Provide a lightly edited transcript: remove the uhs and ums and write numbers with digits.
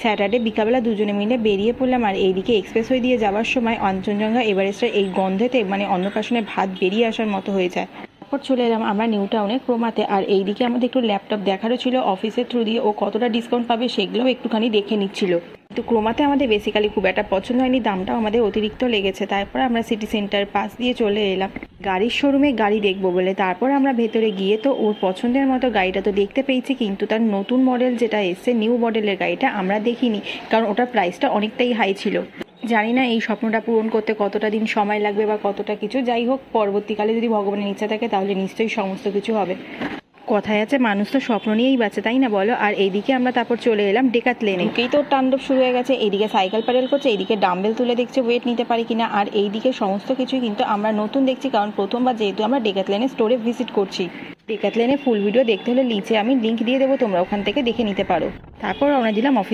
Saturday বিকালবেলা দুজনে মিলে বেরিয়ে পড়লাম। আর এইদিকে এক্সপ্রেসওয়ে দিয়ে যাওয়ার সময় কাঞ্চনজঙ্ঘা এভারেস্টের এই গন্ধেতে অন্নপ্রাশনের ভাত বেরিয়ে আসার মতো হয়ে যায়। তারপর চলে এলাম আমরা নিউ টাউনে ক্রোমাতে। আর এইদিকে আমাদের একটু ল্যাপটপ দেখারও ছিল অফিসের থ্রু দিয়ে, ও কতটা ডিসকাউন্ট পাবে সেগুলোও একটুখানি দেখে নিচ্ছিল। কিন্তু ক্রোমাতে আমাদের বেসিক্যালি খুব একটা পছন্দ হয়নি, দামটাও আমাদের অতিরিক্ত লেগেছে। তারপর আমরা সিটি সেন্টার পাস দিয়ে চলে এলাম গাড়ির শোরুমে গাড়ি দেখবো বলে। তারপর আমরা ভেতরে গিয়ে তো ওর পছন্দের মতো গাড়িটা তো দেখতে পেয়েছি, কিন্তু তার নতুন মডেল যেটা এসছে নিউ মডেলের গাড়িটা আমরা দেখিনি, কারণ ওটার প্রাইসটা অনেকটাই হাই ছিল। জানি না এই স্বপ্নটা পূরণ করতে কতটা দিন সময় লাগবে বা কতটা কিছু, যাই হোক পরবর্তীকালে যদি ভগবানের ইচ্ছা থাকে তাহলে নিশ্চয়ই সমস্ত কিছু হবে। কথায় আছে মানুষ তো স্বপ্ন নিয়েই বাঁচে, তাই না বলো। আর এইদিকে আমরা তারপর চলে এলাম ডেকাথলেনে। ঢুকেই তো তাণ্ডব শুরু হয়ে গেছে। এইদিকে সাইকেল প্যাডেল করছে, এইদিকে ডাম্বেল তুলে দেখছে ওয়েট নিতে পারি কিনা। আর এইদিকে সমস্ত কিছুই কিন্তু আমরা নতুন দেখছি, কারণ প্রথমবার যেহেতু আমরা ডেকাথলেনের স্টোরে ভিজিট করছি। ডেকাথলেনের ফুল ভিডিও দেখতে হলে নিচে আমি লিঙ্ক দিয়ে দেবো, তোমরা ওখান থেকে দেখে নিতে পারো। তারপর আমরা দিলাম অফিস